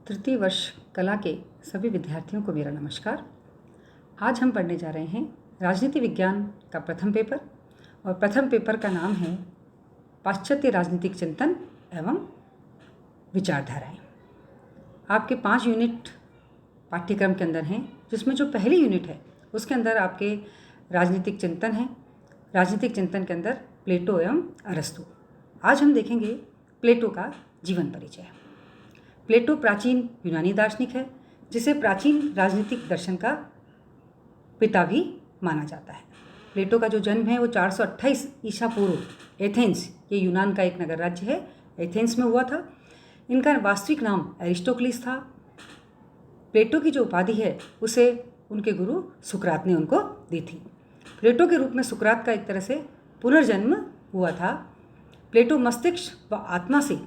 तृतीय वर्ष कला के सभी विद्यार्थियों को मेरा नमस्कार। आज हम पढ़ने जा रहे हैं राजनीति विज्ञान का प्रथम पेपर और प्रथम पेपर का नाम है पाश्चात्य राजनीतिक चिंतन एवं विचारधाराएं। आपके 5 यूनिट पाठ्यक्रम के अंदर हैं, जिसमें जो पहली यूनिट है उसके अंदर आपके राजनीतिक चिंतन है। राजनीतिक चिंतन के अंदर प्लेटो एवं अरस्तु। आज हम देखेंगे प्लेटो का जीवन परिचय। प्लेटो प्राचीन यूनानी दार्शनिक है, जिसे प्राचीन राजनीतिक दर्शन का पिता भी माना जाता है। प्लेटो का जो जन्म है वो 428 ईसा पूर्व एथेंस, ये यूनान का एक नगर राज्य है, एथेंस में हुआ था। इनका वास्तविक नाम एरिस्टोक्लिस था। प्लेटो की जो उपाधि है उसे उनके गुरु सुकरात ने उनको दी थी। प्लेटो के रूप में सुकरात का एक तरह से पुनर्जन्म हुआ था। प्लेटो मस्तिष्क व आत्मा से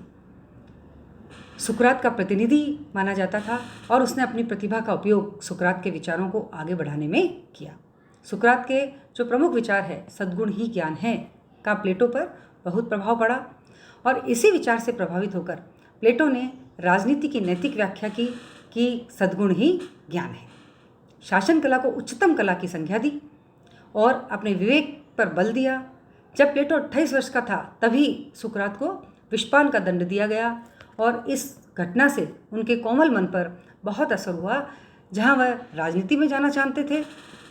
सुकरात का प्रतिनिधि माना जाता था और उसने अपनी प्रतिभा का उपयोग सुकरात के विचारों को आगे बढ़ाने में किया। सुकरात के जो प्रमुख विचार है सद्गुण ही ज्ञान है का प्लेटो पर बहुत प्रभाव पड़ा और इसी विचार से प्रभावित होकर प्लेटो ने राजनीति की नैतिक व्याख्या की कि सद्गुण ही ज्ञान है। शासन कला को उच्चतम कला की संज्ञा दी और अपने विवेक पर बल दिया। जब प्लेटो 28 वर्ष का था तभी सुकरात को विषपान का दंड दिया गया और इस घटना से उनके कोमल मन पर बहुत असर हुआ। जहाँ वह राजनीति में जाना चाहते थे,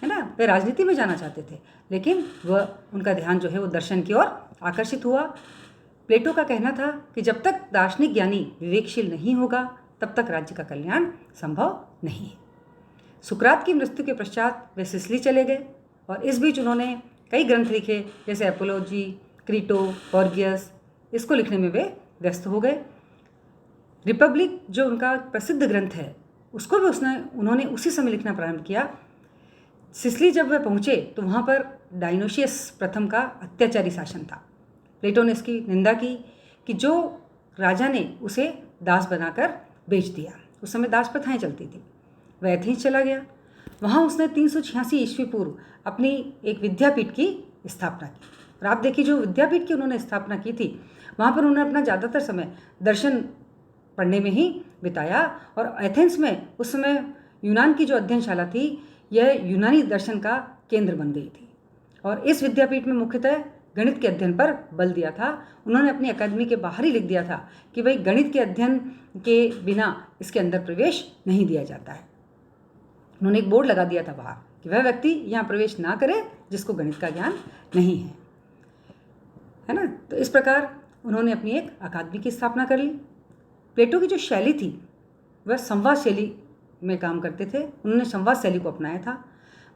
है ना, वे राजनीति में जाना चाहते थे, लेकिन वह उनका ध्यान जो है वो दर्शन की ओर आकर्षित हुआ। प्लेटो का कहना था कि जब तक दार्शनिक ज्ञानी विवेकशील नहीं होगा तब तक राज्य का कल्याण संभव नहीं है। सुकरात की मृत्यु के पश्चात वे सिसिली चले गए और इस बीच उन्होंने कई ग्रंथ लिखे, जैसे एपोलॉजी, क्रीटो, गॉर्गियस। इसको लिखने में वे व्यस्त हो गए। रिपब्लिक जो उनका प्रसिद्ध ग्रंथ है उसको भी उन्होंने उसी समय लिखना प्रारंभ किया। सिसिली जब वे पहुँचे तो वहाँ पर डायनोशियस प्रथम का अत्याचारी शासन था। प्लेटो ने इसकी निंदा की कि जो राजा ने उसे दास बनाकर बेच दिया। उस समय दास प्रथाएँ चलती थी। वह एथेंस चला गया। वहाँ उसने 386 ईस्वी पूर्व अपनी एक विद्यापीठ की स्थापना की। और आप देखिए, जो विद्यापीठ की उन्होंने स्थापना की थी वहाँ पर उन्होंने अपना ज़्यादातर समय दर्शन पढ़ने में ही बिताया। और एथेंस में उस समय यूनान की जो अध्ययनशाला थी यह यूनानी दर्शन का केंद्र बन गई थी और इस विद्यापीठ में मुख्यतः गणित के अध्ययन पर बल दिया था। उन्होंने अपनी अकादमी के बाहर ही लिख दिया था कि भाई गणित के अध्ययन के बिना इसके अंदर प्रवेश नहीं दिया जाता है। उन्होंने एक बोर्ड लगा दिया था बाहर कि वह व्यक्ति यहाँ प्रवेश ना करे जिसको गणित का ज्ञान नहीं है ना। तो इस प्रकार उन्होंने अपनी एक अकादमी की स्थापना कर ली। प्लेटो की जो शैली थी वह संवाद शैली में काम करते थे। उन्होंने संवाद शैली को अपनाया था।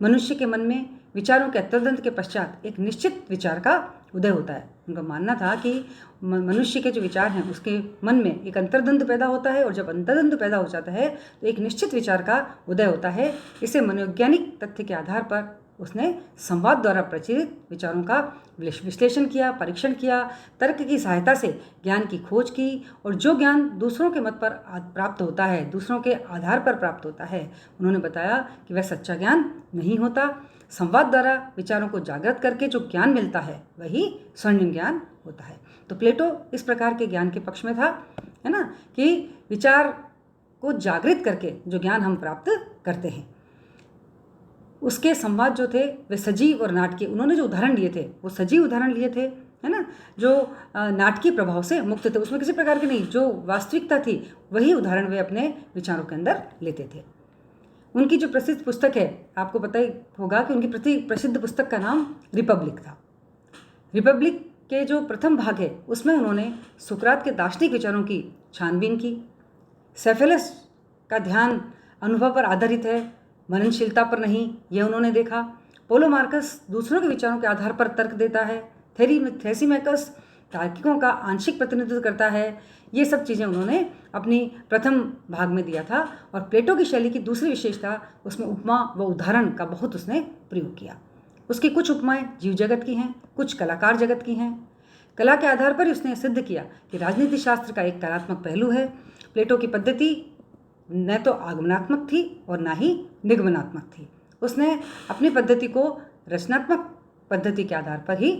मनुष्य के मन में विचारों के अंतर्द्वंद के पश्चात एक निश्चित विचार का उदय होता है। उनका मानना था कि मनुष्य के जो विचार हैं उसके मन में एक अंतर्द्वंद पैदा होता है और जब अंतर्द्वंद पैदा हो जाता है तो एक निश्चित विचार का उदय होता है। इसे मनोवैज्ञानिक तथ्य के आधार पर उसने संवाद द्वारा प्रचलित विचारों का विश्लेषण किया, परीक्षण किया, तर्क की सहायता से ज्ञान की खोज की और जो ज्ञान दूसरों के मत पर प्राप्त होता है, दूसरों के आधार पर प्राप्त होता है, उन्होंने बताया कि वह सच्चा ज्ञान नहीं होता। संवाद द्वारा विचारों को जागृत करके जो ज्ञान मिलता है वही स्वर्णिम ज्ञान होता है। तो प्लेटो इस प्रकार के ज्ञान के पक्ष में था, है ना, कि विचार को जागृत करके जो ज्ञान हम प्राप्त करते हैं उसके संवाद जो थे वे सजीव और नाटकीय। उन्होंने जो उदाहरण लिए थे वो सजीव उदाहरण लिए थे, है ना, जो नाटकीय प्रभाव से मुक्त थे। उसमें किसी प्रकार की नहीं, जो वास्तविकता थी वही उदाहरण वे अपने विचारों के अंदर लेते थे। उनकी जो प्रसिद्ध पुस्तक है, आपको पता ही होगा कि उनकी प्रसिद्ध पुस्तक का नाम रिपब्लिक था। रिपब्लिक के जो प्रथम भाग है उसमें उन्होंने सुकरात के दार्शनिक विचारों की छानबीन की। सेफेलस का ध्यान अनुभव पर आधारित है, मननशीलता पर नहीं, यह उन्होंने देखा। पोलोमार्कस दूसरों के विचारों के आधार पर तर्क देता है। थ्रेसिमैकस तार्किकों का आंशिक प्रतिनिधित्व करता है। ये सब चीज़ें उन्होंने अपनी प्रथम भाग में दिया था। और प्लेटो की शैली की दूसरी विशेषता, उसमें उपमा व उदाहरण का बहुत उसने प्रयोग किया। उसकी कुछ उपमाएं जीव जगत की हैं, कुछ कलाकार जगत की हैं। कला के आधार पर उसने सिद्ध किया कि राजनीति शास्त्र का एक कलात्मक पहलू है। प्लेटो की पद्धति न तो आगमनात्मक थी और ना ही निगमनात्मक थी। उसने अपनी पद्धति को रचनात्मक पद्धति के आधार पर ही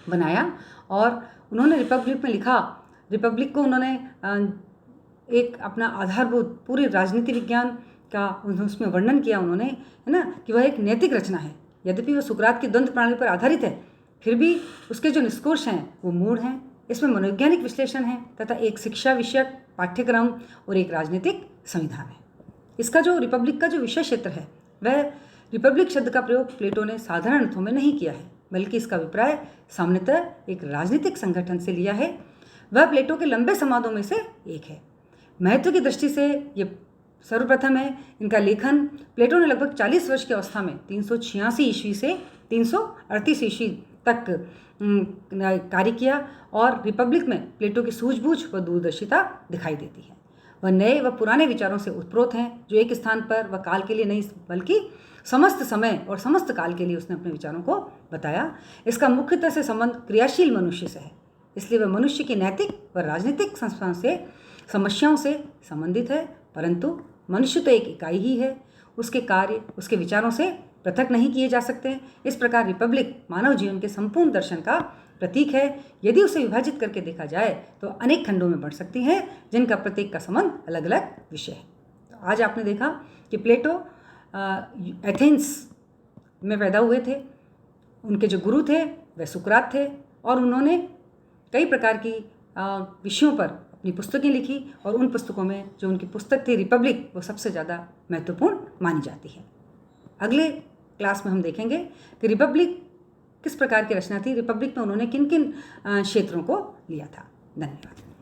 बनाया और उन्होंने रिपब्लिक में लिखा। रिपब्लिक को उन्होंने एक अपना आधारभूत पूरी राजनीति विज्ञान का उसमें वर्णन किया उन्होंने, है ना, कि वह एक नैतिक रचना है। यद्यपि वह सुकरात की द्वंद्व प्रणाली पर आधारित है, फिर भी उसके जो निष्कर्ष हैं वो मूढ़ हैं। इसमें मनोवैज्ञानिक विश्लेषण है तथा एक शिक्षा विषयक पाठ्यक्रम और एक राजनीतिक संविधान है। इसका जो रिपब्लिक का जो विषय क्षेत्र है, वह रिपब्लिक शब्द का प्रयोग प्लेटो ने साधारण अर्थों में नहीं किया है, बल्कि इसका अभिप्राय सामान्यतः एक राजनीतिक संगठन से लिया है। वह प्लेटो के लंबे संवादों में से एक है। महत्व की दृष्टि से ये सर्वप्रथम है। इनका लेखन प्लेटो ने लगभग 40 वर्ष की अवस्था में 386 ईस्वी से 338 ईस्वी तक कार्य किया, और रिपब्लिक में प्लेटो की सूझबूझ व दूरदर्शिता दिखाई देती है। वह नए व पुराने विचारों से उत्प्रोत हैं, जो एक स्थान पर व काल के लिए नहीं बल्कि समस्त समय और समस्त काल के लिए उसने अपने विचारों को बताया। इसका मुख्यतः से संबंध क्रियाशील मनुष्य से है, इसलिए वह मनुष्य की नैतिक व राजनीतिक समस्याओं से संबंधित है। परंतु मनुष्य तो एक इकाई ही है, उसके कार्य उसके विचारों से पृथक नहीं किए जा सकते। इस प्रकार रिपब्लिक मानव जीवन के संपूर्ण दर्शन का प्रतीक है। यदि उसे विभाजित करके देखा जाए तो अनेक खंडों में बढ़ सकती है, जिनका प्रत्येक का संबंध अलग अलग विषय है। तो आज आपने देखा कि प्लेटो एथेंस में पैदा हुए थे, उनके जो गुरु थे वह सुकरात थे, और उन्होंने कई प्रकार की विषयों पर अपनी पुस्तकें लिखी, और उन पुस्तकों में जो उनकी पुस्तक थी रिपब्लिक, वो सबसे ज़्यादा महत्वपूर्ण मानी जाती है। अगले क्लास में हम देखेंगे कि रिपब्लिक किस प्रकार की रचना थी, रिपब्लिक में उन्होंने किन किन क्षेत्रों को लिया था। धन्यवाद।